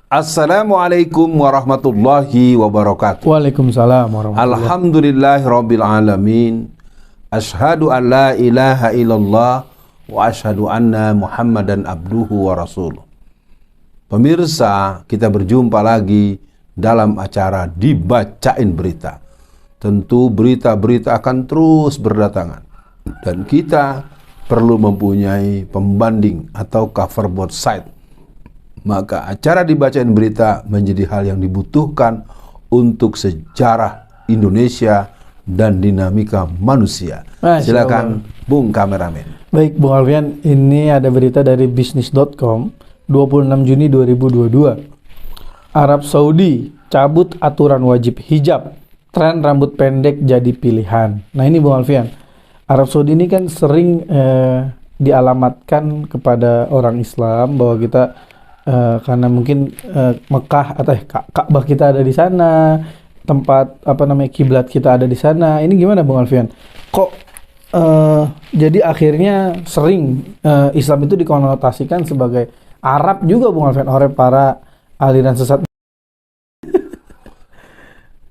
Assalamualaikum warahmatullahi wabarakatuh. Waalaikumsalam warahmatullahi. Alhamdulillahirabbil alamin. Asyhadu an la ilaha illallah wa asyhadu anna Muhammadan abduhu wa rasuluh. Pemirsa, kita berjumpa lagi dalam acara Dibacain Berita. Tentu berita-berita akan terus berdatangan dan kita perlu mempunyai pembanding atau cover both side. Maka acara Dibacain Berita menjadi hal yang dibutuhkan untuk sejarah Indonesia dan dinamika manusia. Silakan Bung Kameramen. Baik Bung Alfian, ini ada berita dari bisnis.com 26 Juni 2022. Arab Saudi cabut aturan wajib hijab, tren rambut pendek jadi pilihan. Nah ini Bung Alfian, Arab Saudi ini kan sering dialamatkan kepada orang Islam bahwa kita karena mungkin Mekah atau Ka'bah kita ada di sana, tempat kiblat kita ada di sana. Ini gimana Bung Alfian? Kok jadi akhirnya sering Islam itu dikonotasikan sebagai Arab juga Bung Alfian oleh para aliran sesat?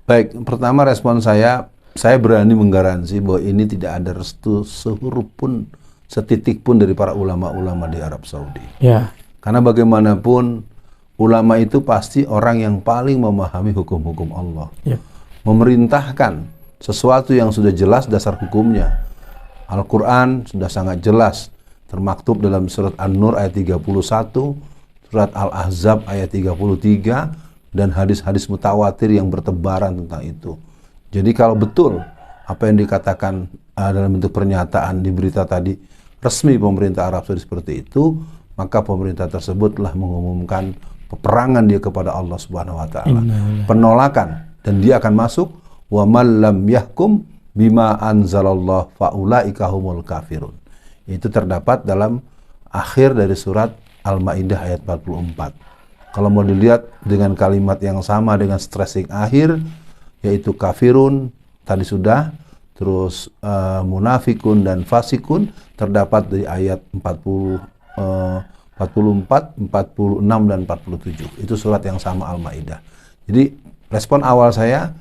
Baik, pertama respon saya berani menggaransi bahwa ini tidak ada restu sehuruf pun, setitik pun dari para ulama-ulama di Arab Saudi. Ya. Karena bagaimanapun ulama itu pasti orang yang paling memahami hukum-hukum Allah. Ya. Memerintahkan sesuatu yang sudah jelas dasar hukumnya. Al-Quran sudah sangat jelas, termaktub dalam surat An-Nur ayat 31, surat Al-Ahzab ayat 33, dan hadis-hadis mutawatir yang bertebaran tentang itu. Jadi kalau betul apa yang dikatakan dalam bentuk pernyataan di berita tadi, resmi pemerintah Arab Saudi seperti itu, maka pemerintah tersebut telah mengumumkan peperangan dia kepada Allah Subhanahu wa taala. Penolakan, dan dia akan masuk wa man lam yahkum bima anzalallah faulaika humul kafirun. Itu terdapat dalam akhir dari surat Al-Maidah ayat 44. Kalau mau dilihat dengan kalimat yang sama dengan stressing akhir, yaitu kafirun tadi sudah, terus munafikun dan fasikun terdapat di ayat 44, 46 dan 47. Itu surat yang sama Al-Maidah. Jadi respon awal saya,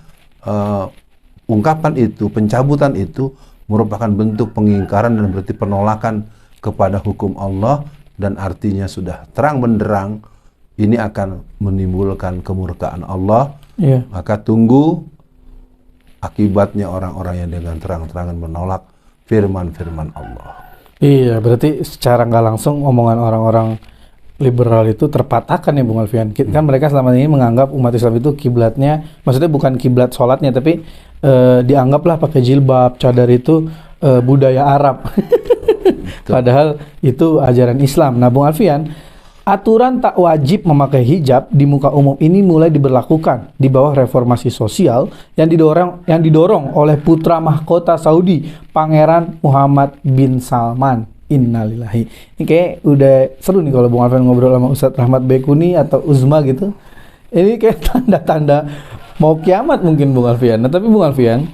ungkapan itu, pencabutan itu merupakan bentuk pengingkaran dan berarti penolakan kepada hukum Allah, dan artinya sudah terang benderang ini akan menimbulkan kemurkaan Allah. Maka tunggu akibatnya orang-orang yang dengan terang-terangan menolak firman-firman Allah. Iya, berarti secara nggak langsung omongan orang-orang liberal itu terpatahkan ya Bung Alfian. Kan mereka selama ini menganggap umat Islam itu kiblatnya, maksudnya bukan kiblat sholatnya, tapi dianggaplah pakai jilbab, cadar itu budaya Arab. Padahal itu ajaran Islam. Nah Bung Alfian, aturan tak wajib memakai hijab di muka umum ini mulai diberlakukan di bawah reformasi sosial yang didorong oleh putra mahkota Saudi, Pangeran Muhammad bin Salman. Innalillahi. Ini kayak udah seru nih kalau Bung Alfian ngobrol sama Ustadz Rahmat Baikuni atau Uzma gitu. Ini kayak tanda-tanda mau kiamat mungkin Bung Alfian. Nah tapi Bung Alfian,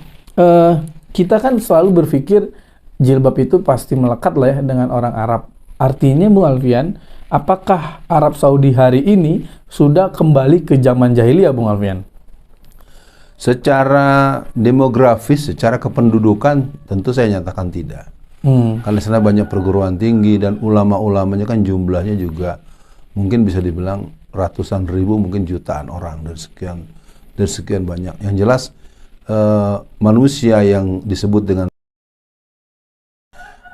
kita kan selalu berpikir jilbab itu pasti melekat lah ya dengan orang Arab. Artinya Bung Alfian, apakah Arab Saudi hari ini sudah kembali ke zaman jahiliyah Bung Alfian? Secara demografis, secara kependudukan tentu saya nyatakan tidak. Karena di sana banyak perguruan tinggi dan ulama-ulamanya kan jumlahnya juga mungkin bisa dibilang ratusan ribu, mungkin jutaan orang dari sekian banyak. Yang jelas manusia yang disebut dengan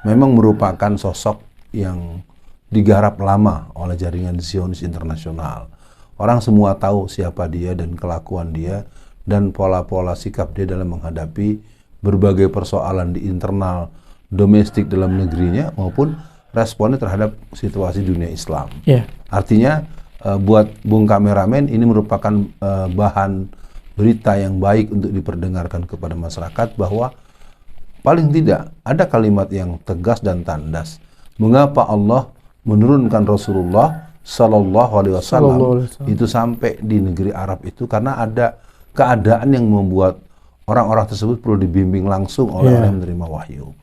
memang merupakan sosok yang digarap lama oleh jaringan Zionis internasional. Orang semua tahu siapa dia dan kelakuan dia dan pola-pola sikap dia dalam menghadapi berbagai persoalan di internal domestik dalam negerinya maupun responnya terhadap situasi dunia Islam. Artinya buat Bung Kameramen ini merupakan bahan berita yang baik untuk diperdengarkan kepada masyarakat bahwa paling tidak ada kalimat yang tegas dan tandas. Mengapa Allah menurunkan Rasulullah Sallallahu Alaihi Wasallam itu sampai di negeri Arab itu? Karena ada keadaan yang membuat orang-orang tersebut perlu dibimbing langsung oleh orang yang menerima wahyu.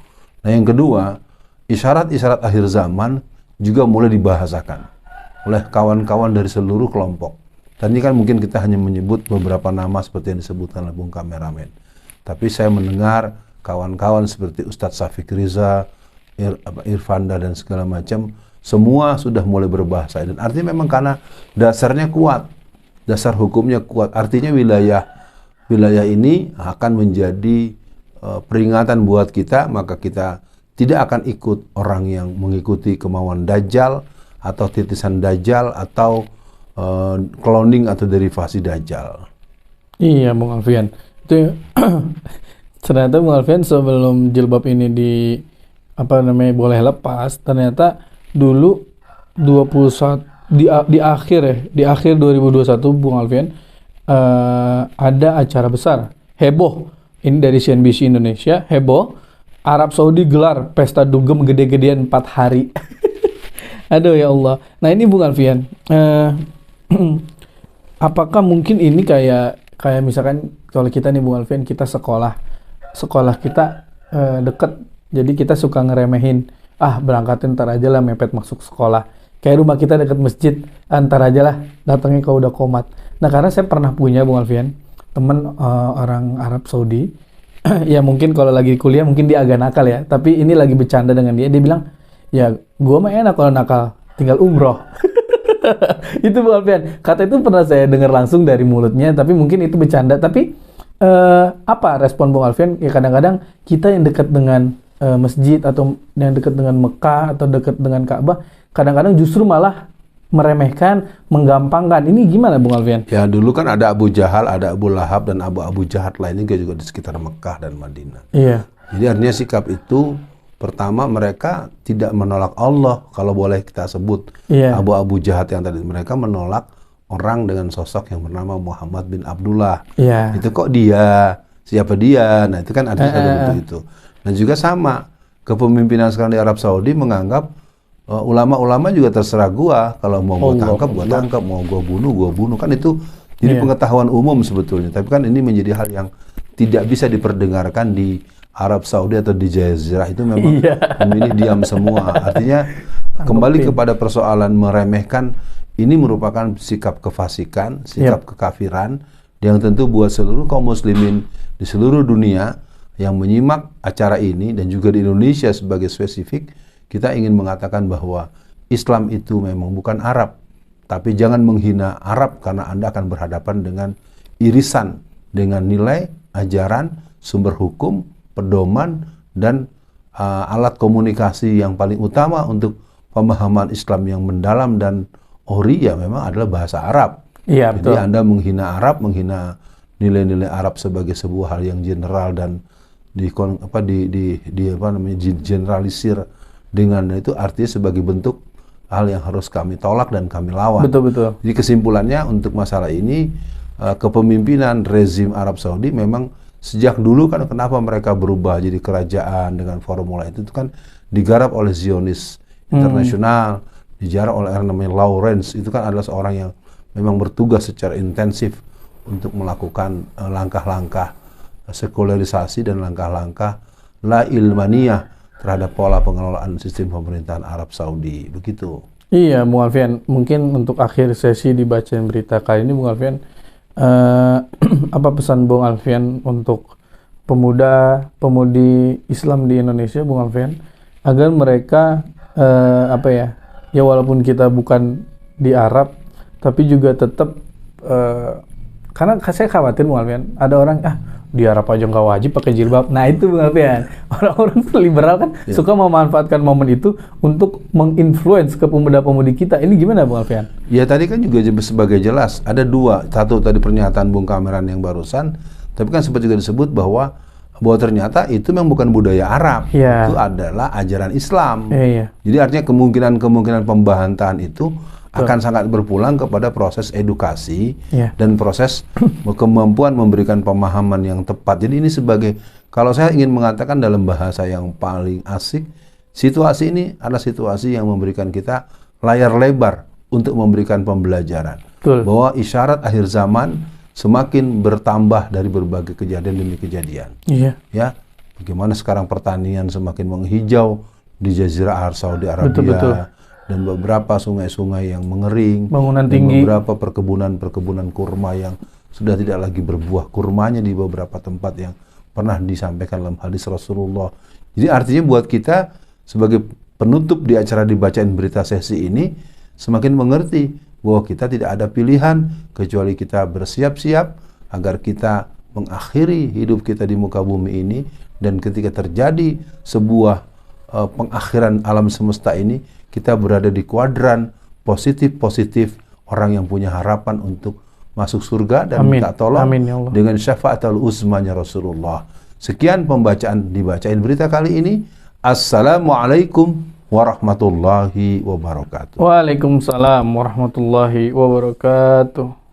Nah yang kedua, isyarat-isyarat akhir zaman juga mulai dibahasakan oleh kawan-kawan dari seluruh kelompok. Tadi kan mungkin kita hanya menyebut beberapa nama seperti yang disebutkan oleh Bung Kameramen. Tapi saya mendengar kawan-kawan seperti Ustadz Syafiq Riza, Irfanda dan segala macam, semua sudah mulai berbahasa. Dan artinya memang karena dasarnya kuat, dasar hukumnya kuat. Artinya wilayah ini akan menjadi peringatan buat kita, maka kita tidak akan ikut orang yang mengikuti kemauan Dajjal atau titisan Dajjal atau cloning atau derivasi Dajjal. Iya, Bung Alfian. Itu ternyata Bung Alfian sebelum jilbab ini boleh lepas, ternyata dulu 21 di akhir 2021 Bung Alfian ada acara besar heboh ini dari CNBC Indonesia, heboh Arab Saudi gelar pesta dugem gede-gedean 4 hari. Aduh ya Allah. Nah ini Bung Alfian, apakah mungkin ini kayak misalkan kalau kita nih Bung Alfian, kita sekolah kita deket, jadi kita suka ngeremehin, berangkatin ntar aja lah, mepet masuk sekolah. Kayak rumah kita deket masjid, ntar aja lah, datangnya kalau udah komat. Nah karena saya pernah punya Bung Alfian temen orang Arab Saudi, ya mungkin kalau lagi kuliah mungkin dia agak nakal ya, tapi ini lagi bercanda dengan dia bilang, ya gua mah enak kalau nakal, tinggal umroh. Itu Bung Alfian, kata itu pernah saya dengar langsung dari mulutnya, tapi mungkin itu bercanda. Tapi apa respon Bung Alfian? Ya kadang-kadang kita yang dekat dengan masjid atau yang dekat dengan Mekah atau dekat dengan Ka'bah, kadang-kadang justru malah meremehkan, menggampangkan. Ini gimana Bung Alfian? Ya dulu kan ada Abu Jahal, ada Abu Lahab dan Abu Jahat lainnya juga di sekitar Mekah dan Madinah. Iya. Jadi artinya sikap itu, pertama mereka tidak menolak Allah, kalau boleh kita sebut. Abu Jahat yang tadi, mereka menolak orang dengan sosok yang bernama Muhammad bin Abdullah. Itu kok dia, siapa dia? Nah itu kan ada satu bentuk itu. Dan juga sama, kepemimpinan sekarang di Arab Saudi menganggap ulama-ulama juga terserah gua, kalau mau gua tangkap, gua tangkap, mau gua bunuh. Kan itu jadi pengetahuan umum sebetulnya. Tapi kan ini menjadi hal yang tidak bisa diperdengarkan di Arab Saudi atau di Jazirah, itu memang memilih diam semua. Artinya kembali kepada persoalan meremehkan, ini merupakan sikap kefasikan, sikap kekafiran yang tentu buat seluruh kaum muslimin di seluruh dunia yang menyimak acara ini dan juga di Indonesia sebagai spesifik, kita ingin mengatakan bahwa Islam itu memang bukan Arab, tapi jangan menghina Arab karena Anda akan berhadapan dengan irisan, dengan nilai, ajaran, sumber hukum, pedoman, dan alat komunikasi yang paling utama untuk pemahaman Islam yang mendalam dan ori ya memang adalah bahasa Arab. Iya, jadi betul. Anda menghina Arab, menghina nilai-nilai Arab sebagai sebuah hal yang general dan generalisir dengan itu, artinya sebagai bentuk hal yang harus kami tolak dan kami lawan. Betul. Jadi kesimpulannya untuk masalah ini, kepemimpinan rezim Arab Saudi memang sejak dulu kan kenapa mereka berubah jadi kerajaan dengan formula itu kan digarap oleh Zionis internasional, dijarah oleh orang namanya Lawrence. Itu kan adalah seorang yang memang bertugas secara intensif untuk melakukan langkah-langkah sekularisasi dan langkah-langkah la ilmaniyah terhadap pola pengelolaan sistem pemerintahan Arab Saudi. Begitu. Iya, Bung Alfian. Mungkin untuk akhir sesi dibacain berita kali ini, Bung Alfian, apa pesan Bung Alfian untuk pemuda-pemudi Islam di Indonesia, Bung Alfian, agar mereka ya walaupun kita bukan di Arab, tapi juga tetap karena saya khawatir Bung Alfian, ada orang di Arab aja nggak wajib pakai jilbab. Nah itu Bung Alfian, orang-orang liberal kan suka memanfaatkan momen itu untuk menginfluence ke pemuda-pemudi kita. Ini gimana Bung Alfian? Ya tadi kan juga sebagai jelas, ada dua. Satu tadi pernyataan Bung Kameran yang barusan, tapi kan sempat juga disebut bahwa ternyata itu memang bukan budaya Arab, itu adalah ajaran Islam. Jadi artinya kemungkinan pembahantahan itu akan sangat berpulang kepada proses edukasi dan proses kemampuan memberikan pemahaman yang tepat. Jadi ini sebagai, kalau saya ingin mengatakan dalam bahasa yang paling asik, situasi ini adalah situasi yang memberikan kita layar lebar untuk memberikan pembelajaran. Bahwa isyarat akhir zaman semakin bertambah dari berbagai kejadian demi kejadian. Ya, bagaimana sekarang pertanian semakin menghijau di Jazirah Arab Saudi Arabia. dan beberapa sungai-sungai yang mengering, bangunan dan tinggi, beberapa perkebunan-perkebunan kurma yang sudah tidak lagi berbuah kurmanya di beberapa tempat yang pernah disampaikan dalam hadis Rasulullah. Jadi artinya buat kita sebagai penutup di acara dibacain berita sesi ini, semakin mengerti bahwa kita tidak ada pilihan kecuali kita bersiap-siap agar kita mengakhiri hidup kita di muka bumi ini, dan ketika terjadi sebuah pengakhiran alam semesta ini, kita berada di kuadran positif-positif orang yang punya harapan untuk masuk surga dan minta tolong dengan syafaatul uzmanya Rasulullah. Sekian pembacaan dibacain berita kali ini. Assalamualaikum warahmatullahi wabarakatuh. Waalaikumsalam warahmatullahi wabarakatuh.